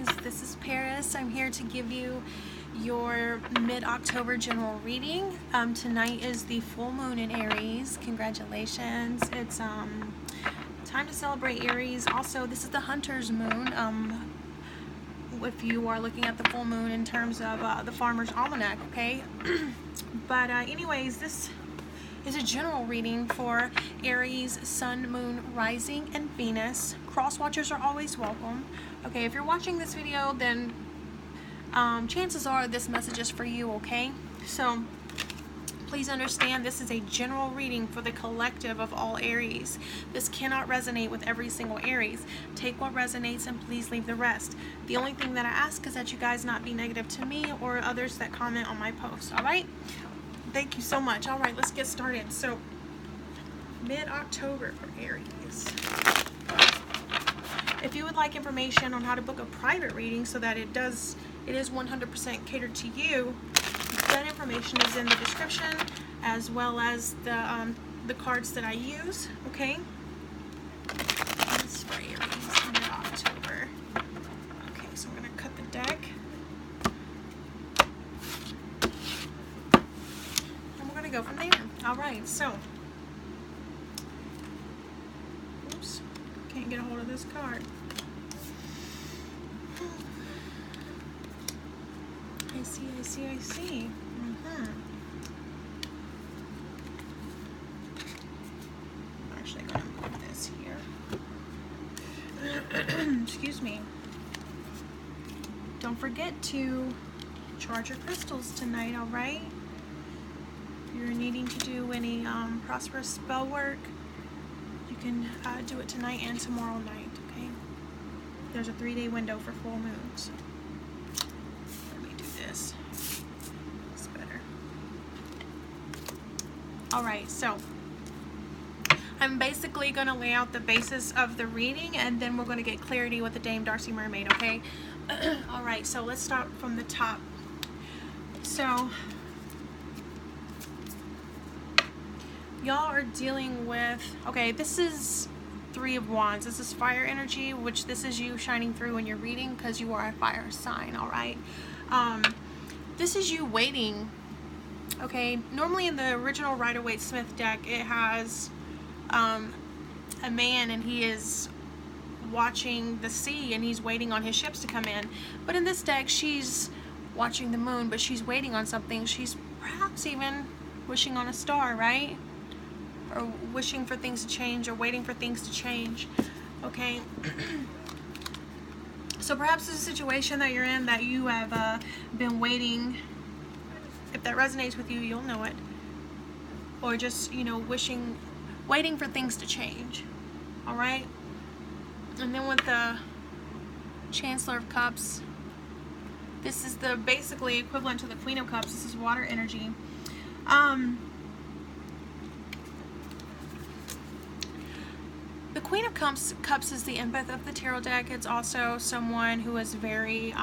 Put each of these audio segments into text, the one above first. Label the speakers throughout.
Speaker 1: Aries, this is Paris. I'm here to give you your mid-October general reading. Tonight is the full moon in Aries. Congratulations. It's time to celebrate Aries. Also, this is the hunter's moon. If you are looking at the full moon in terms of the farmer's almanac, okay? But anyways, this is a general reading for Aries, Sun, Moon, Rising, and Venus. Cross watchers are always welcome. Okay, if you're watching this video, then chances are this message is for you, okay? So please understand this is a general reading for the collective of all Aries. This cannot resonate with every single Aries. Take what resonates and please leave the rest. The only thing that I ask is that you guys not be negative to me or others that comment on my posts, all right? Thank you so much. All right, let's get started. So, mid-October for Aries. If you would like information on how to book a private reading so that it is 100% catered to you, that information is in the description as well as the cards that I use, okay? This is for Aries, mid-October. Okay, so I'm going to cut the deck. Go from there. All right, so oops, can't get a hold of this card. I see. I'm actually gonna move this here. Excuse me. Don't forget to charge your crystals tonight, all right? You're needing to do any prosperous spell work, you can do it tonight and tomorrow night, okay? There's a 3-day window for full moons. Let me do this. It's better. Alright, so I'm basically going to lay out the basis of the reading and then we're going to get clarity with the Dame Darcy Mermaid, okay? Alright, so let's start from the top. So y'all are dealing with, okay, this is 3 of Wands. This is fire energy, which this is you shining through when you're reading because you are a fire sign, all right? This is you waiting, okay? Normally in the original Rider-Waite-Smith deck, it has a man and he is watching the sea and he's waiting on his ships to come in. But in this deck, she's watching the moon, but she's waiting on something. She's perhaps even wishing on a star, right? Or wishing for things to change or waiting for things to change, okay? So perhaps it's a situation that you're in that you have been waiting. If that resonates with you, you'll know it. Or just, you know, waiting for things to change, all right? And then with the Chancellor of Cups, this is the basically equivalent to the Queen of Cups. This is water energy. The Queen of Cups is the empath of the tarot deck. It's also someone who is very,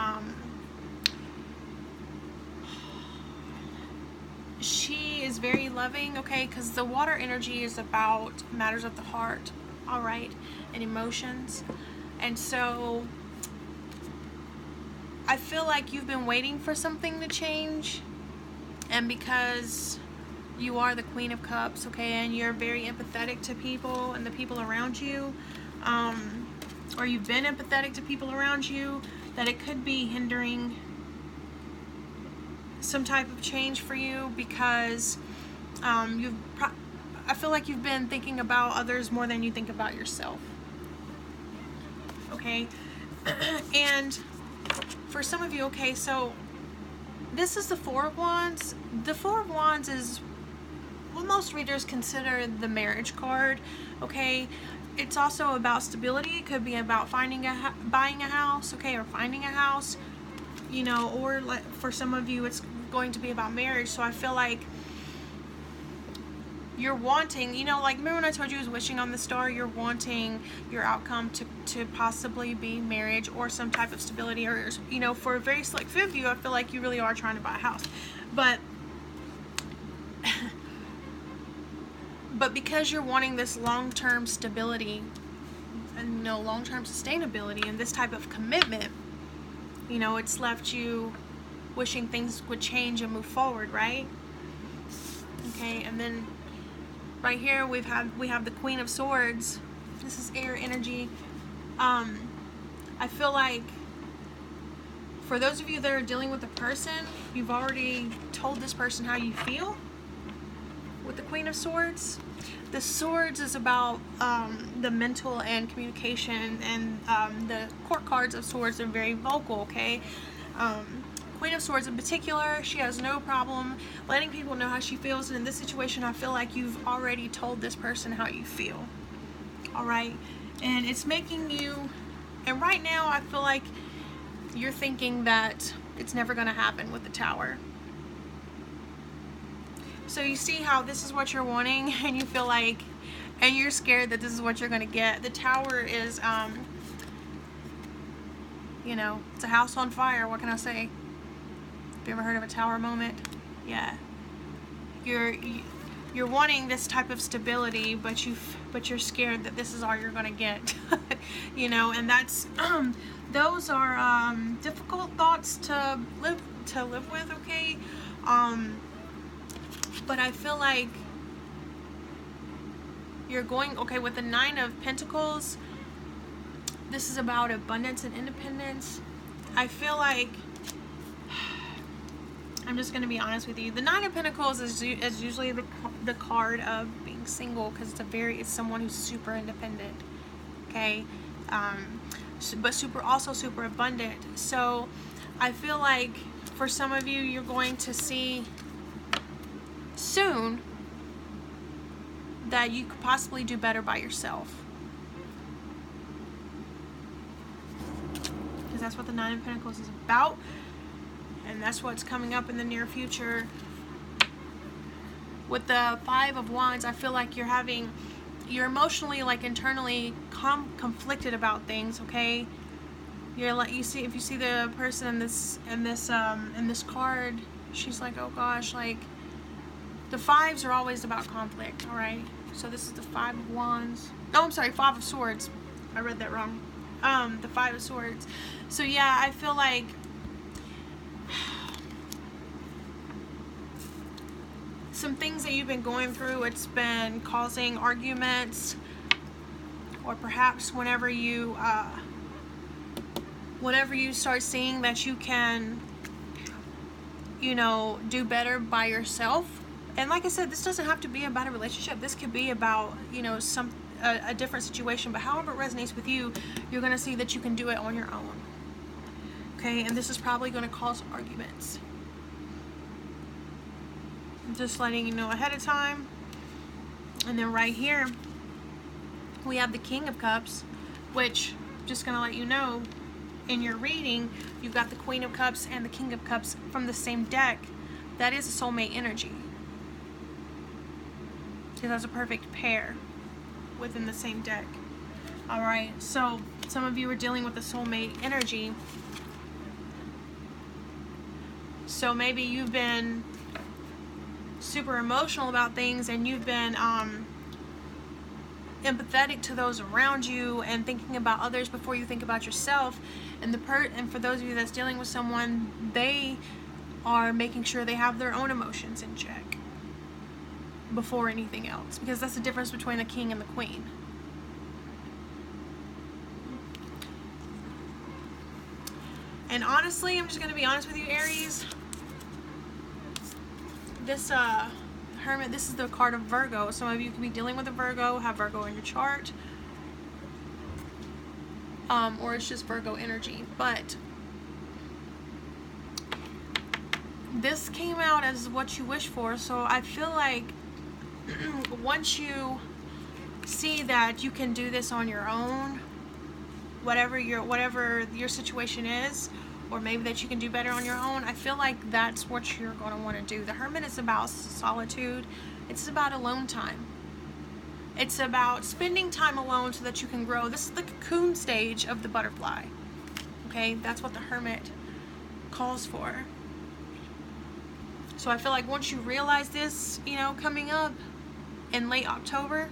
Speaker 1: she is very loving, okay, because the water energy is about matters of the heart, all right, and emotions. And so I feel like you've been waiting for something to change, and because you are the Queen of Cups, okay, and you're very empathetic to people and the people around you, or you've been empathetic to people around you, that it could be hindering some type of change for you because I feel like you've been thinking about others more than you think about yourself, okay? And for some of you, okay, so this is the 4 of Wands. The 4 of Wands is what most readers consider the marriage card, okay? It's also about stability. It could be about buying a house, okay, or finding a house, you know, or like for some of you it's going to be about marriage. So I feel like you're wanting, you know, like remember when I told you I was wishing on the star? You're wanting your outcome to possibly be marriage or some type of stability, or, you know, for a very select few of you, I feel like you really are trying to buy a house. But because you're wanting this long-term stability and, you know, long-term sustainability and this type of commitment, You know, it's left you wishing things would change and move forward, right? Okay, and then right here we have the Queen of Swords. This is air energy. I feel like for those of you that are dealing with a person, you've already told this person how you feel with the Queen of Swords. The Swords is about the mental and communication, and the court cards of Swords are very vocal, okay? Queen of Swords in particular, she has no problem letting people know how she feels, and in this situation I feel like you've already told this person how you feel. Alright? And it's making you, and right now I feel like you're thinking that it's never going to happen with the Tower. So you see how this is what you're wanting, and you feel like, and you're scared that this is what you're going to get. The Tower is, you know, it's a house on fire. What can I say? Have you ever heard of a tower moment? Yeah. You're wanting this type of stability, but you're scared that this is all you're going to get. You know, and that's those are difficult thoughts to live with, okay? But I feel like you're going, okay, with the Nine of Pentacles, this is about abundance and independence. I feel like, I'm just going to be honest with you, the Nine of Pentacles is usually the card of being single, because it's someone who's super independent, okay? But also super abundant. So I feel like for some of you, you're going to see soon that you could possibly do better by yourself, because that's what the Nine of Pentacles is about, and that's what's coming up in the near future. With the Five of Wands, I feel like you're emotionally, like, internally conflicted about things, okay? You're like, if you see the person in this card, she's like, oh gosh, like, the fives are always about conflict, alright? So this is the Five of Wands. Oh, I'm sorry, Five of Swords. I read that wrong. The Five of Swords. So yeah, I feel like some things that you've been going through, it's been causing arguments, or perhaps whenever you start seeing that you can, you know, do better by yourself. And like I said, this doesn't have to be about a relationship. This could be about, you know, a different situation. But however it resonates with you, you're going to see that you can do it on your own. Okay? And this is probably going to cause arguments. I'm just letting you know ahead of time. And then right here, we have the King of Cups, which, just going to let you know, in your reading, you've got the Queen of Cups and the King of Cups from the same deck. That is a soulmate energy. Because that's a perfect pair within the same deck. Alright, so some of you are dealing with the soulmate energy. So maybe you've been super emotional about things, and you've been empathetic to those around you and thinking about others before you think about yourself. And for those of you that's dealing with someone, they are making sure they have their own emotions in check before anything else, because that's the difference between the King and the Queen. And honestly, I'm just going to be honest with you, Aries, this Hermit, this is the card of Virgo. Some of you could be dealing with a Virgo, have Virgo in your chart, or it's just Virgo energy. But this came out as what you wish for, so I feel like once you see that you can do this on your own, whatever your situation is, or maybe that you can do better on your own, I feel like that's what you're going to want to do. The Hermit is about solitude. It's about alone time. It's about spending time alone so that you can grow. This is the cocoon stage of the butterfly. Okay, that's what the Hermit calls for. So I feel like once you realize this, you know, coming up in late October,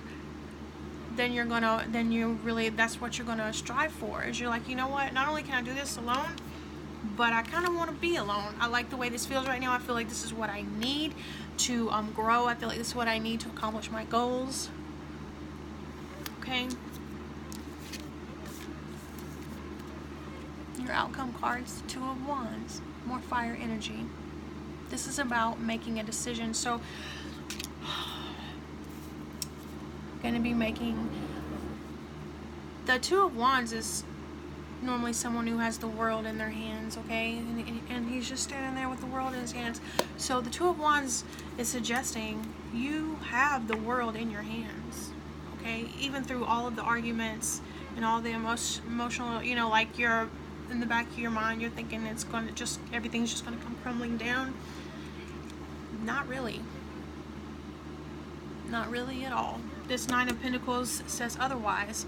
Speaker 1: then that's what you're gonna strive for. Is you're like, you know what? Not only can I do this alone, but I kind of want to be alone. I like the way this feels right now. I feel like this is what I need to grow. I feel like this is what I need to accomplish my goals. Okay. Your outcome cards, Two of Wands, more fire energy. This is about making a decision. So, going to be making, the Two of Wands is normally someone who has the world in their hands, okay? And he's just standing there with the world in his hands. So the Two of Wands is suggesting you have the world in your hands, okay? Even through all of the arguments and all the emotional, you know, like you're in the back of your mind, you're thinking it's going to just, everything's just going to come crumbling down. Not really. Not really at all. This Nine of Pentacles says otherwise.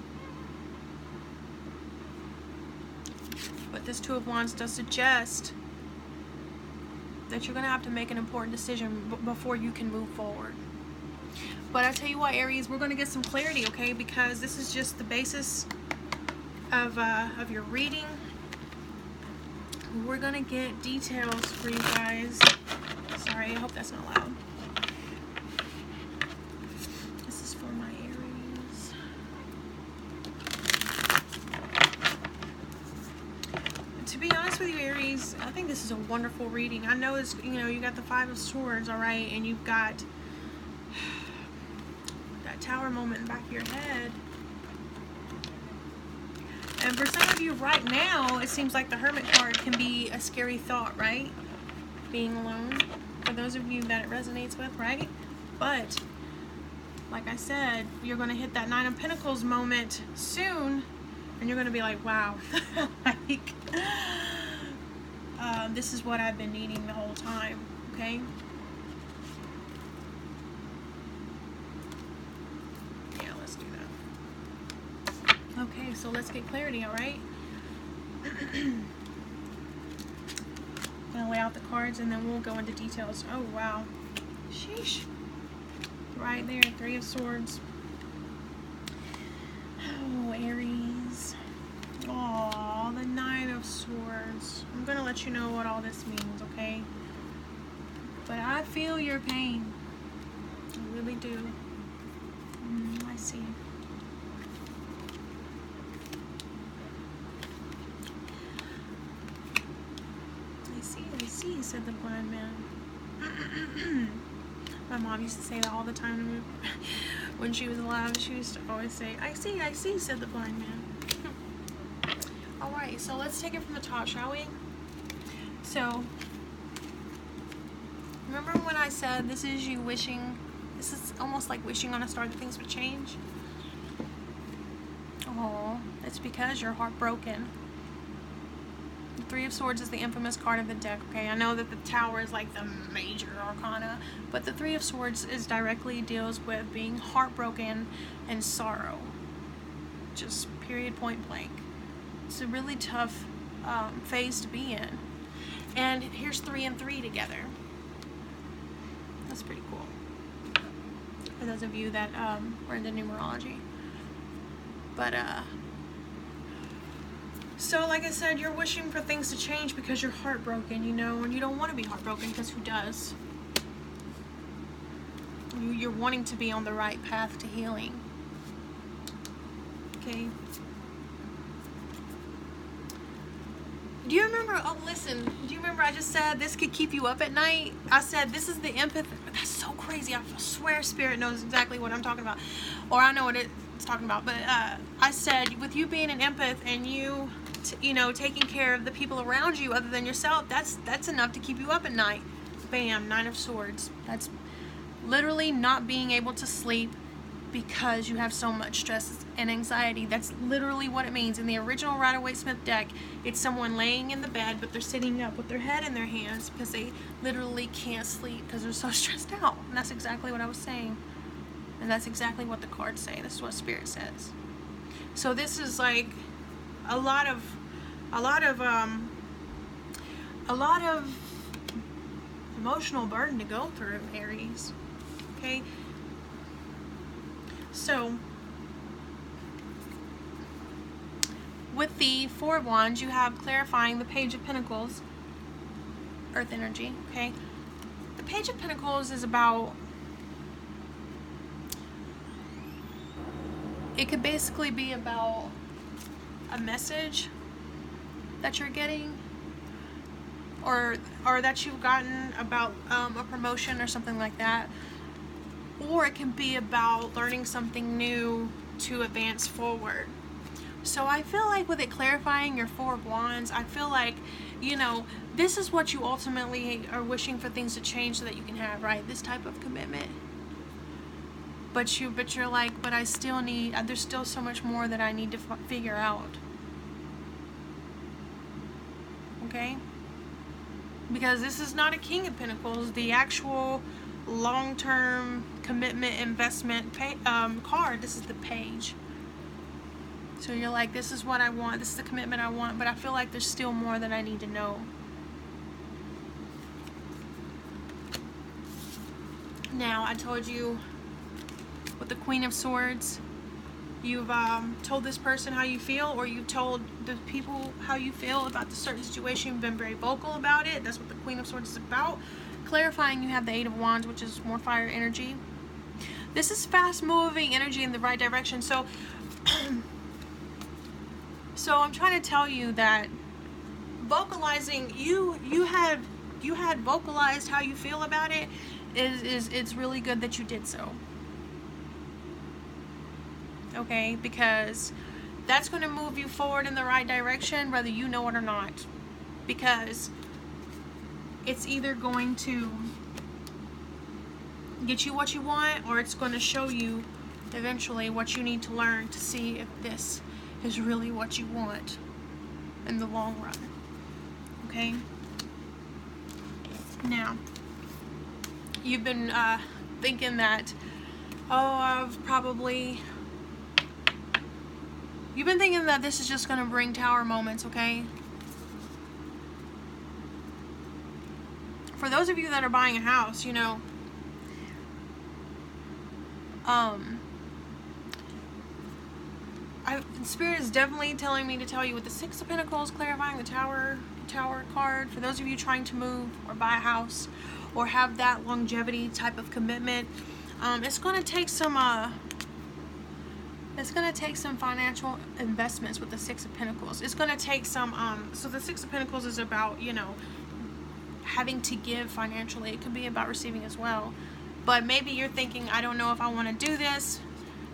Speaker 1: But this Two of Wands does suggest that you're going to have to make an important decision before you can move forward. But I tell you what, Aries, we're going to get some clarity, okay? Because this is just the basis of your reading. We're going to get details for you guys. Sorry, I hope that's not loud. This is for my Aries. To be honest with you, Aries, I think this is a wonderful reading. I know it's, you know, you got the Five of Swords, all right, and you've got that Tower moment in the back of your head. And for some of you right now, it seems like the Hermit card can be a scary thought, right? Being alone. For those of you that it resonates with, right? But, like I said, you're going to hit that Nine of Pentacles moment soon. And you're going to be like, wow. Like, this is what I've been needing the whole time. Okay? Yeah, let's do that. Okay, so let's get clarity, alright? I'm going to lay out the cards and then we'll go into details. Oh, wow. Sheesh. Right there, Three of Swords. Oh, Aries. Oh, the Nine of Swords. I'm going to let you know what all this means, okay? But I feel your pain. I really do. I see. I see, said the blind man. My mom used to say that all the time to me. When she was alive, she used to always say, I see, said the blind man. Alright, so let's take it from the top, shall we? So, remember when I said this is you wishing, this is almost like wishing on a star that things would change? Oh, it's because you're heartbroken. The Three of Swords is the infamous card of the deck, okay? I know that the Tower is like the major arcana, but the Three of Swords is directly deals with being heartbroken and sorrow. Just period, point blank. It's a really tough phase to be in. And here's 3 and 3 together. That's pretty cool. For those of you that were into numerology. But, so, like I said, you're wishing for things to change because you're heartbroken, you know, and you don't want to be heartbroken because who does? You're wanting to be on the right path to healing. Okay. Do you remember, oh listen, do you remember I just said this could keep you up at night? I said this is the empathy. That's so crazy. I swear Spirit knows exactly what I'm talking about. Or I know what it's talking about. But I said with you being an empath and you, you know, taking care of the people around you other than yourself, that's enough to keep you up at night. Bam, Nine of Swords. That's literally not being able to sleep because you have so much stress and anxiety. That's literally what it means. In the original Rider-Waite-Smith deck, it's someone laying in the bed, but they're sitting up with their head in their hands because they literally can't sleep because they're so stressed out. And that's exactly what I was saying. And that's exactly what the cards say. This is what Spirit says. So this is like a lot of emotional burden to go through, Aries. Okay? So with the Four of Wands, you have clarifying the Page of Pentacles, Earth energy, okay? The Page of Pentacles is about, it could basically be about a message that you're getting, or that you've gotten about a promotion or something like that. Or it can be about learning something new to advance forward. So I feel like with it clarifying your Four of Wands, I feel like, you know, this is what you ultimately are wishing for things to change so that you can have, right? This type of commitment. But you're like, but I still need, there's still so much more that I need to figure out. Okay? Because this is not a King of Pentacles. The actual long-term commitment investment card, this is the Page. So you're like, this is what I want, this is the commitment I want, but I feel like there's still more that I need to know. Now, I told you with the Queen of Swords, you've told this person how you feel, or you've told the people how you feel about the certain situation. You've been very vocal about it. That's what the Queen of Swords is about. Clarifying, you have the Eight of Wands, which is more fire energy. This is fast moving energy in the right direction. So so I'm trying to tell you that vocalizing, you had vocalized how you feel about it. It's really good that you did so. Okay, because that's going to move you forward in the right direction, whether you know it or not. Because it's either going to get you what you want, or it's going to show you eventually what you need to learn to see if this is really what you want in the long run. Okay? Now, you've been thinking that, you've been thinking that this is just going to bring tower moments, okay? For those of you that are buying a house, you know, Spirit is definitely telling me to tell you with the Six of Pentacles, clarifying the Tower card. For those of you trying to move or buy a house or have that longevity type of commitment, it's going to take some financial investments with the Six of Pentacles. It's going to take some so the Six of Pentacles is about, you know, having to give financially. It could be about receiving as well. But maybe you're thinking, I don't know if I want to do this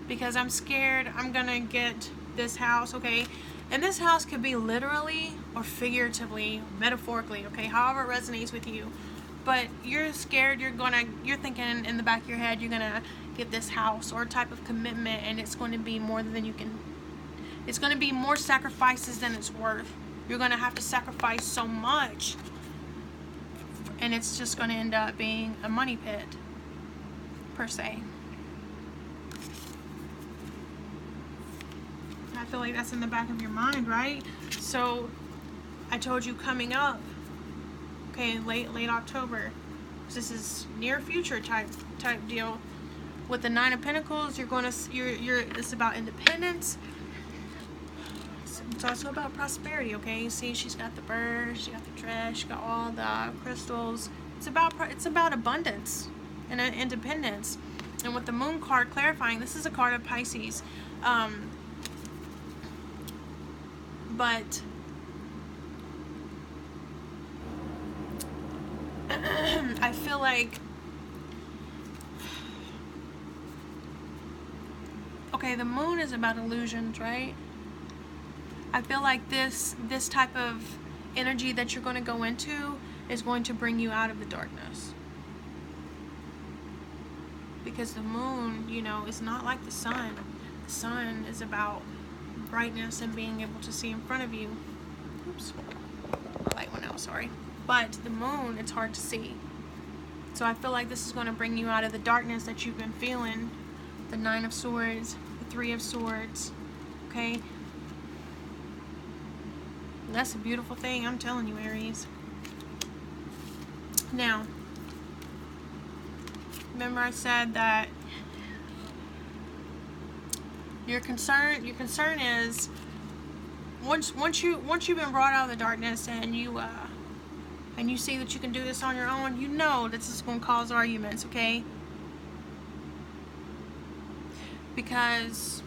Speaker 1: because I'm scared I'm gonna get this house, okay? And this house could be literally or figuratively, metaphorically, okay? However it resonates with you. But you're scared, you're thinking in the back of your head, you're gonna get this house or a type of commitment, and it's going to be more than you can, it's going to be more sacrifices than it's worth. You're going to have to sacrifice so much, and it's just going to end up being a money pit, per se. I feel like that's in the back of your mind, right? So I told you coming up, okay, late October. This is near future type deal. With the Nine of Pentacles, it's about independence. It's also about prosperity, okay? You see, she's got the bird, she got the dress, she got all the crystals. It's about abundance and independence. And with the Moon card clarifying, this is a card of Pisces. But I feel like, okay, the Moon is about illusions, right? I feel like this type of energy that you're going to go into is going to bring you out of the darkness. Because the Moon, you know, is not like the sun. The sun is about brightness and being able to see in front of you. Oops, light went out, sorry. But the Moon, it's hard to see. So I feel like this is going to bring you out of the darkness that you've been feeling. The Nine of Swords, the Three of Swords, okay? And that's a beautiful thing, I'm telling you, Aries. Now, remember I said that your concern is once you've been brought out of the darkness and you see that you can do this on your own, you know this is going to cause arguments, okay? Because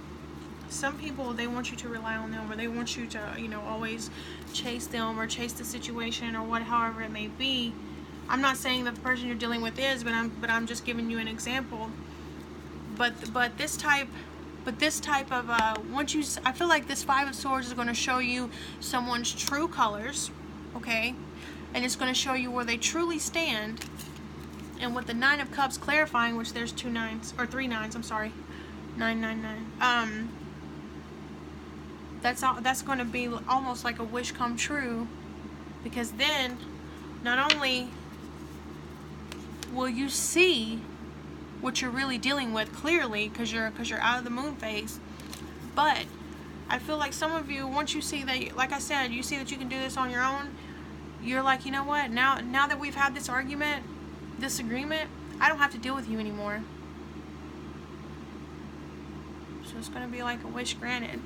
Speaker 1: some people, they want you to rely on them, or they want you to, you know, always chase them or chase the situation or however it may be. I'm not saying that the person you're dealing with is, but I'm just giving you an example. But this type of I feel like this Five of Swords is going to show you someone's true colors, okay? And it's going to show you where they truly stand. And with the Nine of Cups clarifying, which there's 2 9s, or 3 9s, I'm sorry, 999. That's going to be almost like a wish come true, because then not only will you see what you're really dealing with clearly, because you're out of the moon phase, but I feel like some of you, once you see that, like I said, you see that you can do this on your own, you're like, you know what, now that we've had this argument, this agreement, I don't have to deal with you anymore. So it's going to be like a wish granted.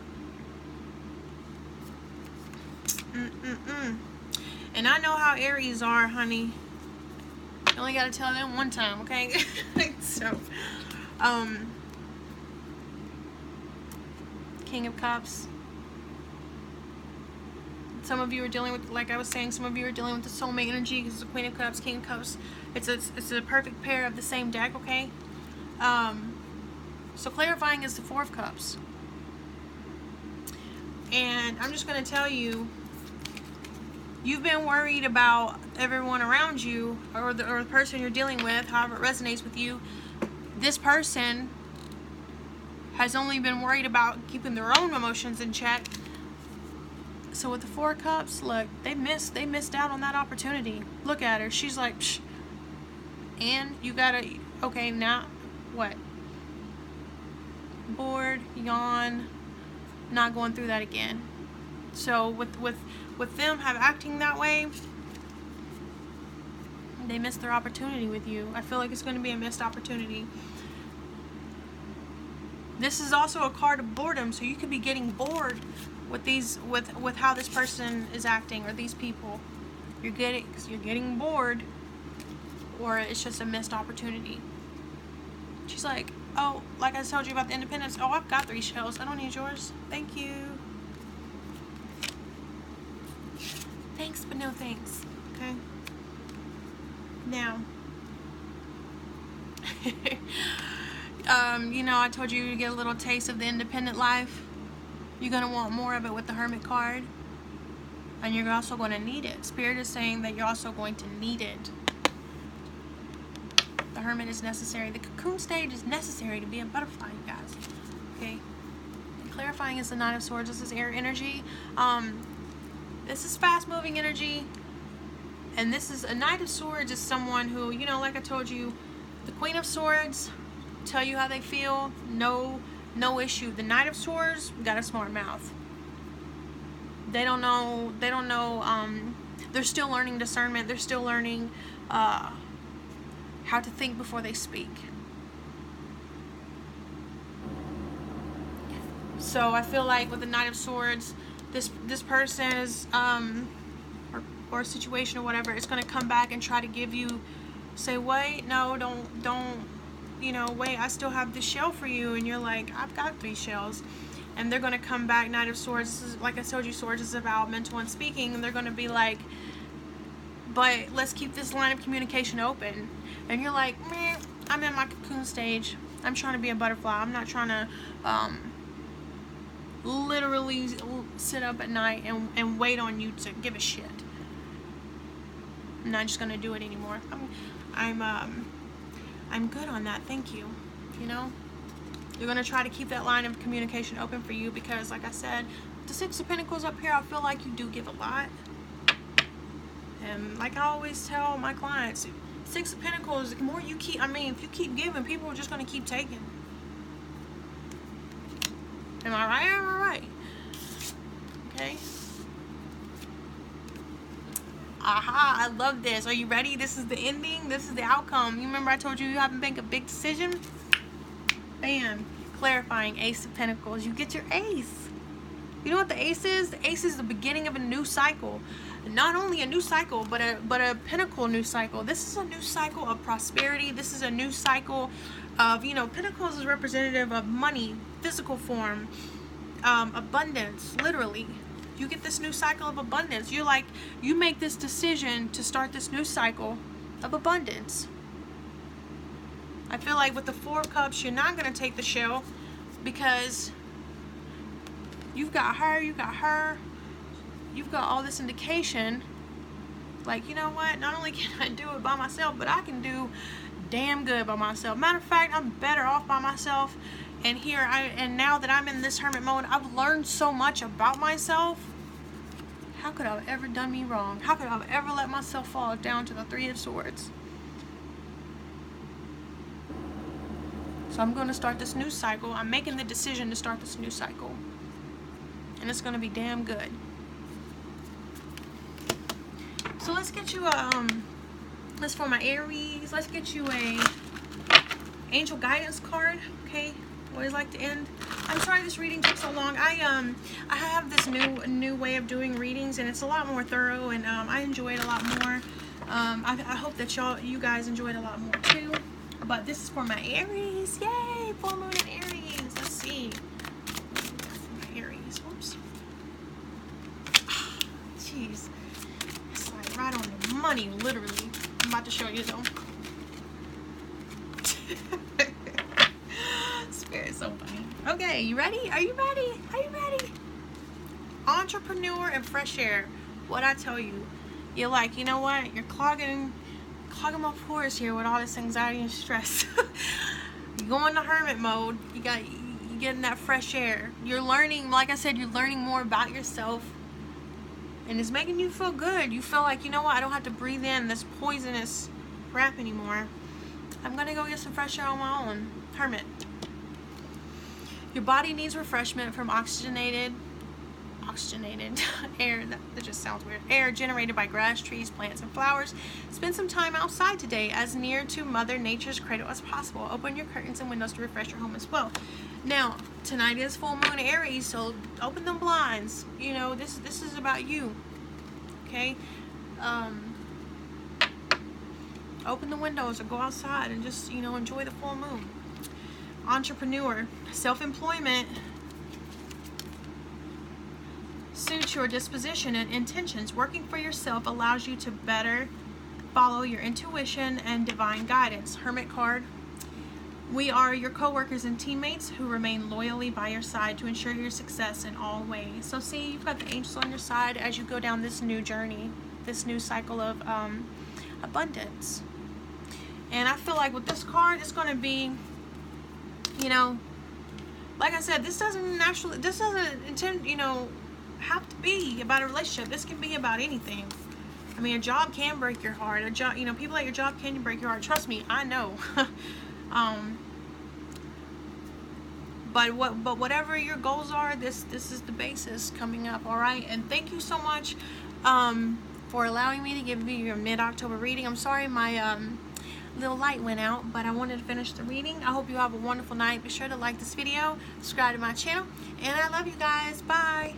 Speaker 1: And I know how Aries are, honey. You only got to tell them one time, okay? So, King of Cups. Some of you are dealing with, like I was saying, some of you are dealing with the soulmate energy, because the Queen of Cups, King of Cups, it's a perfect pair of the same deck, okay? So clarifying is the Four of Cups. And I'm just going to tell you, you've been worried about everyone around you, or the person you're dealing with, however it resonates with you. This person has only been worried about keeping their own emotions in check. So with the Four of Cups, look, they missed out on that opportunity. Look at her. She's like, psh. And you gotta, okay, now what? Bored, yawn, not going through that again. So with them acting that way, they missed their opportunity with you. I feel like it's going to be a missed opportunity. This is also a card of boredom, so you could be getting bored with these, with how this person is acting, or these people. You're getting bored, or it's just a missed opportunity. She's like, oh, like I told you about the independence. Oh, I've got 3 shells. I don't need yours. Thank you. Thanks, but no thanks. Okay. Now, you know, I told you to get a little taste of the independent life. You're going to want more of it with the Hermit card. And you're also going to need it. Spirit is saying that you're also going to need it. The Hermit is necessary. The cocoon stage is necessary to be a butterfly, you guys. Okay. And clarifying is the Nine of Swords. This is air energy. This is fast-moving energy. And this is a Knight of Swords is someone who, you know, like I told you, the Queen of Swords, tell you how they feel, no issue. The Knight of Swords got a smart mouth. They don't know, they're still learning discernment. They're still learning how to think before they speak. So I feel like with the Knight of Swords, this person is, or a situation or whatever, it's going to come back and try to give you, say, wait, no, don't, you know, wait, I still have this shell for you. And you're like, I've got 3 shells. And they're going to come back, Knight of Swords, this is, like I told you, Swords is about mental and speaking. And they're going to be like, but let's keep this line of communication open. And you're like, meh, I'm in my cocoon stage. I'm trying to be a butterfly. I'm not trying to literally sit up at night and wait on you to give a shit. I'm not just gonna do it anymore. I'm good on that. Thank you. You know, you're gonna try to keep that line of communication open for you, because, like I said, the Six of Pentacles up here, I feel like you do give a lot. And like I always tell my clients, Six of Pentacles, the more you keep, if you keep giving, people are just gonna keep taking. Am I right? Am I right? Okay. Aha, I love this. Are you ready? This is the ending. This is the outcome. You remember I told you have to make a big decision? Bam. Clarifying, Ace of Pentacles. You get your ace. You know what the Ace is? The Ace is the beginning of a new cycle. Not only a new cycle, but a pinnacle new cycle. This is a new cycle of prosperity. This is a new cycle of, you know, Pentacles is representative of money, physical form, abundance, literally. You get this new cycle of abundance. You're like, you make this decision to start this new cycle of abundance. I feel like with the Four of Cups, you're not going to take the shell because you've got her, you've got all this indication. Like, you know what? Not only can I do it by myself, but I can do damn good by myself. Matter of fact, I'm better off by myself. And and now that I'm in this hermit mode, I've learned so much about myself. How could I have ever done me wrong? How could I have ever let myself fall down to the Three of Swords? So I'm going to start this new cycle. I'm making the decision to start this new cycle. And it's going to be damn good. So let's get you let's for my Aries, let's get you a angel guidance card, okay? Always like to end. I'm sorry this reading took so long. I have this new way of doing readings, and it's a lot more thorough, and I enjoy it a lot more. I hope that you guys enjoy it a lot more too. But this is for my Aries. Yay! Full moon in Aries. Let's see. My Aries. Whoops. Jeez. It's like right on the money, literally. I'm about to show you though. Spirit's so funny. Okay, you ready? Are you ready? Are you ready? Entrepreneur and fresh air. What I tell you. You're like, you know what? You're clogging my pores here with all this anxiety and stress. You go into hermit mode. You getting that fresh air. You're learning, like I said, you're learning more about yourself, and it's making you feel good. You feel like, you know what? I don't have to breathe in this poisonous crap anymore. I'm gonna go get some fresh air on my own. Hermit. Your body needs refreshment from oxygenated air, that just sounds weird, air generated by grass, trees, plants, and flowers. Spend some time outside today, as near to Mother Nature's cradle as possible. Open your curtains and windows to refresh your home as well. Now, tonight is full moon Aries, so open them blinds. You know, this is about you, okay? Open the windows or go outside and just, you know, enjoy the full moon. Entrepreneur, self-employment suits your disposition and intentions. Working for yourself allows you to better follow your intuition and divine guidance. Hermit card. We are your co-workers and teammates who remain loyally by your side to ensure your success in all ways. So see, you've got the angels on your side as you go down this new journey, this new cycle of abundance. And I feel like with this card, it's going to be, you know, like I said, this doesn't intend, you know, have to be about a relationship. This can be about anything. I mean, a job can break your heart. A job, you know, people at your job can break your heart. Trust me, I know. But whatever your goals are, this is the basis coming up. All right, and thank you so much for allowing me to give you your mid-October reading. I'm sorry my little light went out, but I wanted to finish the reading. I hope you have a wonderful night. Be sure to like this video, subscribe to my channel, and I love you guys. Bye.